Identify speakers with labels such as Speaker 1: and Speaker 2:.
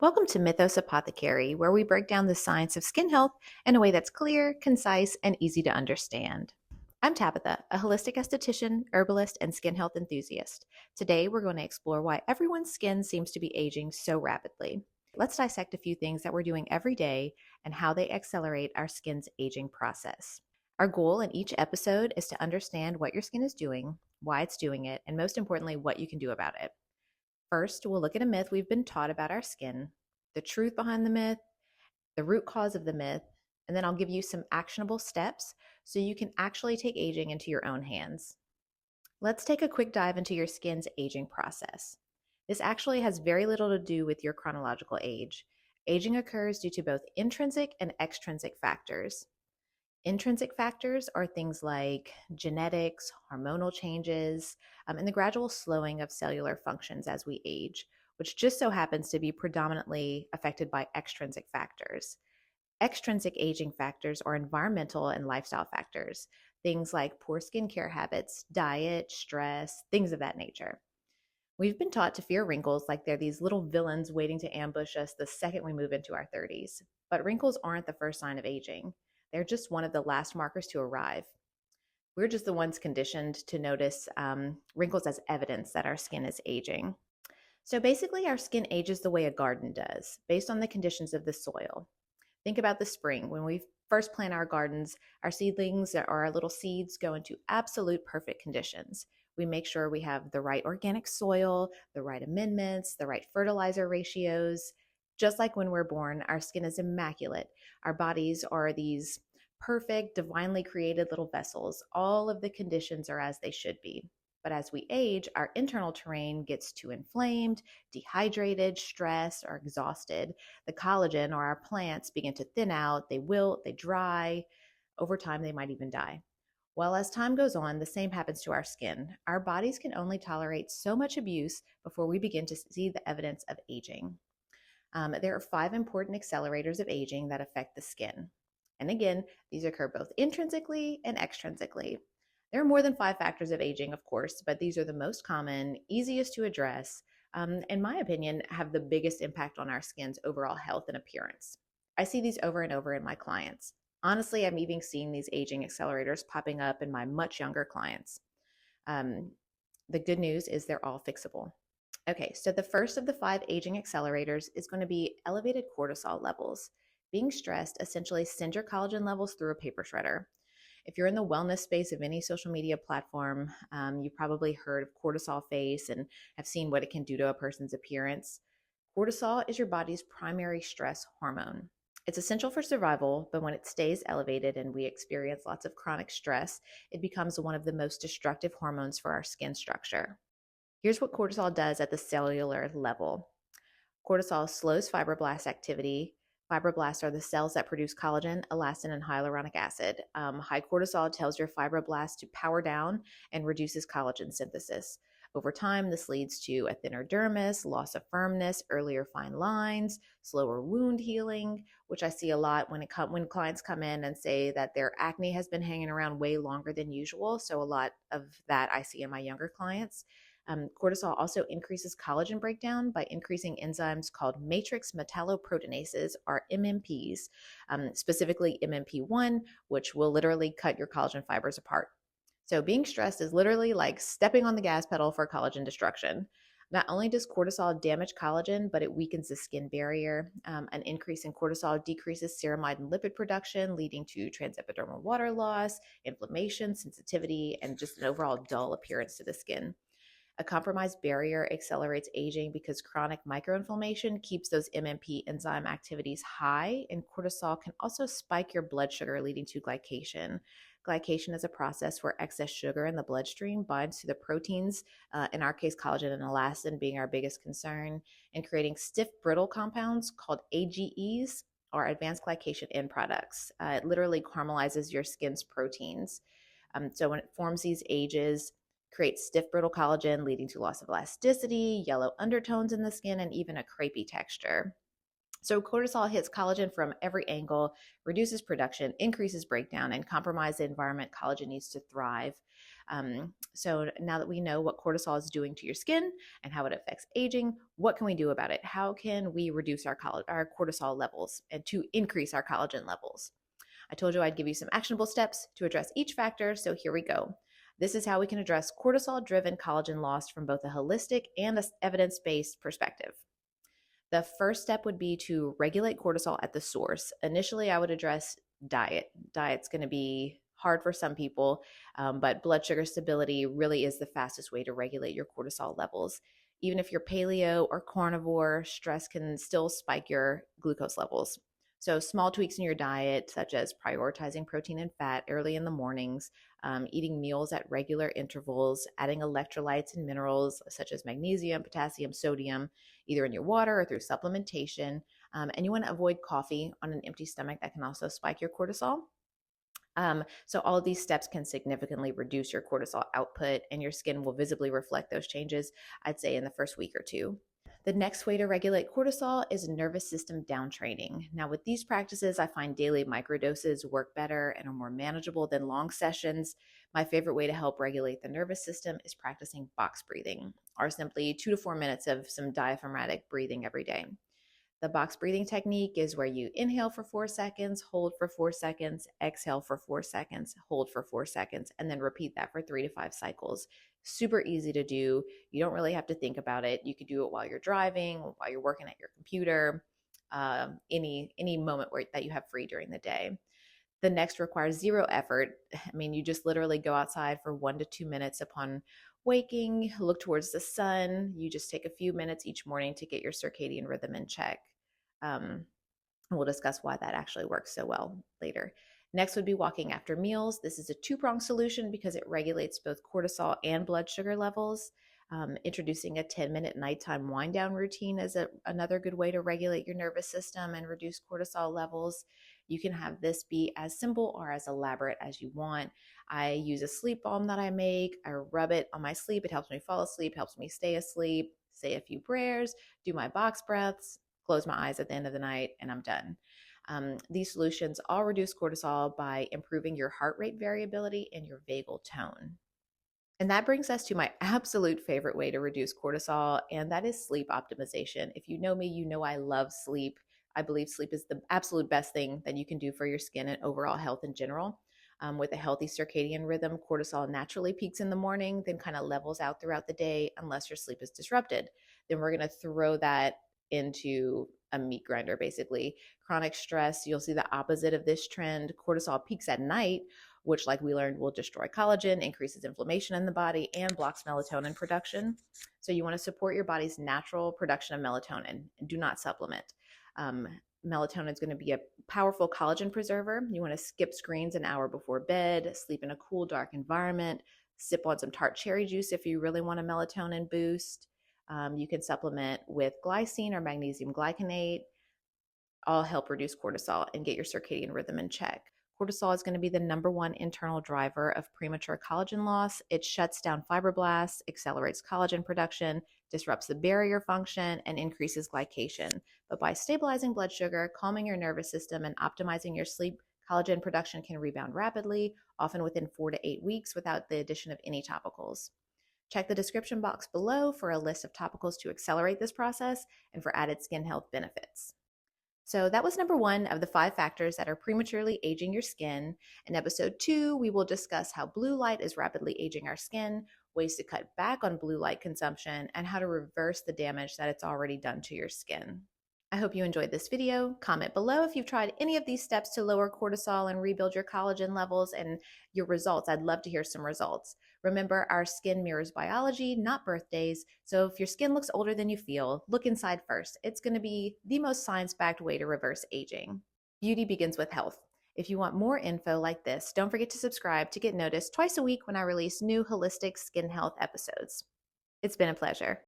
Speaker 1: Welcome to Mythos Apothecary, where we break down the science of skin health in a way that's clear, concise, and easy to understand. I'm Tabitha, a holistic esthetician, herbalist, and skin health enthusiast. Today, we're going to explore why everyone's skin seems to be aging so rapidly. Let's dissect a few things that we're doing every day and how they accelerate our skin's aging process. Our goal in each episode is to understand what your skin is doing, why it's doing it, and most importantly, what you can do about it. First, we'll look at a myth we've been taught about our skin, the truth behind the myth, the root cause of the myth, and then I'll give you some actionable steps so you can actually take aging into your own hands. Let's take a quick dive into your skin's aging process. This actually has very little to do with your chronological age. Aging occurs due to both intrinsic and extrinsic factors. Intrinsic factors are things like genetics, hormonal changes, and the gradual slowing of cellular functions as we age, which just so happens to be predominantly affected by extrinsic factors. Extrinsic aging factors are environmental and lifestyle factors, things like poor skincare habits, diet, stress, things of that nature. We've been taught to fear wrinkles like they're these little villains waiting to ambush us the second we move into our 30s. But wrinkles aren't the first sign of aging. They're just one of the last markers to arrive. We're just the ones conditioned to notice wrinkles as evidence that our skin is aging. So basically, our skin ages the way a garden does, based on the conditions of the soil. Think about the spring. When we first plant our gardens, our seedlings or our little seeds go into absolute perfect conditions. We make sure we have the right organic soil, the right amendments, the right fertilizer ratios. Just like when we're born, our skin is immaculate. Our bodies are these perfect, divinely created little vessels. All of the conditions are as they should be. But as we age, our internal terrain gets too inflamed, dehydrated, stressed, or exhausted. The collagen or our plants begin to thin out, they wilt, they dry. Over time, they might even die. Well, as time goes on, the same happens to our skin. Our bodies can only tolerate so much abuse before we begin to see the evidence of aging. There are 5 important accelerators of aging that affect the skin. And again, these occur both intrinsically and extrinsically. There are more than 5 factors of aging, of course, but these are the most common, easiest to address, in my opinion, have the biggest impact on our skin's overall health and appearance. I see these over and over in my clients. Honestly, I'm even seeing these aging accelerators popping up in my much younger clients. Um, the good news is they're all fixable. Okay, so the first of the 5 aging accelerators is going to be elevated cortisol levels. Being stressed essentially sends your collagen levels through a paper shredder. If you're in the wellness space of any social media platform, you probably heard of cortisol face and have seen what it can do to a person's appearance. Cortisol is your body's primary stress hormone. It's essential for survival, but when it stays elevated and we experience lots of chronic stress, it becomes one of the most destructive hormones for our skin structure. Here's what cortisol does at the cellular level. Cortisol slows fibroblast activity. Fibroblasts are the cells that produce collagen, elastin, and hyaluronic acid. High cortisol tells your fibroblasts to power down and reduces collagen synthesis. Over time, this leads to a thinner dermis, loss of firmness, earlier fine lines, slower wound healing, which I see a lot when clients come in and say that their acne has been hanging around way longer than usual. So a lot of that I see in my younger clients. Cortisol also increases collagen breakdown by increasing enzymes called matrix metalloproteinases, or MMPs, specifically MMP1, which will literally cut your collagen fibers apart. So being stressed is literally like stepping on the gas pedal for collagen destruction. Not only does cortisol damage collagen, but it weakens the skin barrier. An increase in cortisol decreases ceramide and lipid production, leading to transepidermal water loss, inflammation, sensitivity, and just an overall dull appearance to the skin. A compromised barrier accelerates aging because chronic microinflammation keeps those MMP enzyme activities high, and cortisol can also spike your blood sugar, leading to glycation. Glycation is a process where excess sugar in the bloodstream binds to the proteins, in our case, collagen and elastin being our biggest concern, and creating stiff, brittle compounds called AGEs, or advanced glycation end products. It literally caramelizes your skin's proteins. So when it forms these AGEs, creates stiff, brittle collagen, leading to loss of elasticity, yellow undertones in the skin, and even a crepey texture. So cortisol hits collagen from every angle, reduces production, increases breakdown, and compromises the environment collagen needs to thrive. So now that we know what cortisol is doing to your skin and how it affects aging, what can we do about it? How can we reduce our cortisol levels and to increase our collagen levels? I told you I'd give you some actionable steps to address each factor, so here we go. This is how we can address cortisol driven collagen loss from both a holistic and a evidence based perspective. The first step would be to regulate cortisol at the source. Initially, I would address diet. Diet's going to be hard for some people, but blood sugar stability really is the fastest way to regulate your cortisol levels. Even if you're paleo or carnivore, stress can still spike your glucose levels. So, small tweaks in your diet, such as prioritizing protein and fat early in the mornings, eating meals at regular intervals, adding electrolytes and minerals such as magnesium, potassium, sodium, either in your water or through supplementation. And you want to avoid coffee on an empty stomach. That can also spike your cortisol. So all of these steps can significantly reduce your cortisol output, and your skin will visibly reflect those changes, I'd say, in the first week or two. The next way to regulate cortisol is nervous system downtraining. Now, with these practices, I find daily microdoses work better and are more manageable than long sessions. My favorite way to help regulate the nervous system is practicing box breathing, or simply 2 to 4 minutes of some diaphragmatic breathing every day. The box breathing technique is where you inhale for 4 seconds, hold for 4 seconds, exhale for 4 seconds, hold for 4 seconds, and then repeat that for 3 to 5 cycles. Super easy to do. You don't really have to think about it. You could do it while you're driving, while you're working at your computer, any moment that you have free during the day. The next requires zero effort. I mean, you just literally go outside for 1 to 2 minutes upon waking, look towards the sun. You just take a few minutes each morning to get your circadian rhythm in check. Um, and we'll discuss why that actually works so well later. Next would be walking after meals. This is a two-pronged solution because it regulates both cortisol and blood sugar levels. Introducing a 10-minute nighttime wind down routine is another good way to regulate your nervous system and reduce cortisol levels. You can have this be as simple or as elaborate as you want. I use a sleep balm that I make. I rub it on my sleep. It helps me fall asleep, helps me stay asleep, say a few prayers, do my box breaths, close my eyes at the end of the night, and I'm done. These solutions all reduce cortisol by improving your heart rate variability and your vagal tone. And that brings us to my absolute favorite way to reduce cortisol, and that is sleep optimization. If you know me, you know I love sleep. I believe sleep is the absolute best thing that you can do for your skin and overall health in general. With a healthy circadian rhythm, cortisol naturally peaks in the morning, then kind of levels out throughout the day unless your sleep is disrupted. Then we're going to throw that into a meat grinder, basically. Chronic stress, you'll see the opposite of this trend. Cortisol peaks at night, which, like we learned, will destroy collagen, increases inflammation in the body, and blocks melatonin production. So you want to support your body's natural production of melatonin and do not supplement. Melatonin is going to be a powerful collagen preserver. You want to skip screens an hour before bed, sleep in a cool, dark environment, sip on some tart cherry juice if you really want a melatonin boost. You can supplement with glycine or magnesium glycinate. All help reduce cortisol and get your circadian rhythm in check. Cortisol is going to be the number one internal driver of premature collagen loss. It shuts down fibroblasts, accelerates collagen production, disrupts the barrier function, and increases glycation. But by stabilizing blood sugar, calming your nervous system, and optimizing your sleep, collagen production can rebound rapidly, often within 4 to 8 weeks without the addition of any topicals. Check the description box below for a list of topicals to accelerate this process and for added skin health benefits. So that was number 1 of the 5 factors that are prematurely aging your skin. In episode 2, we will discuss how blue light is rapidly aging our skin, ways to cut back on blue light consumption, and how to reverse the damage that it's already done to your skin. I hope you enjoyed this video. Comment below if you've tried any of these steps to lower cortisol and rebuild your collagen levels and your results. I'd love to hear some results. Remember, our skin mirrors biology, not birthdays. So if your skin looks older than you feel, look inside first. It's going to be the most science-backed way to reverse aging. Beauty begins with health. If you want more info like this, don't forget to subscribe to get noticed twice a week when I release new holistic skin health episodes. It's been a pleasure.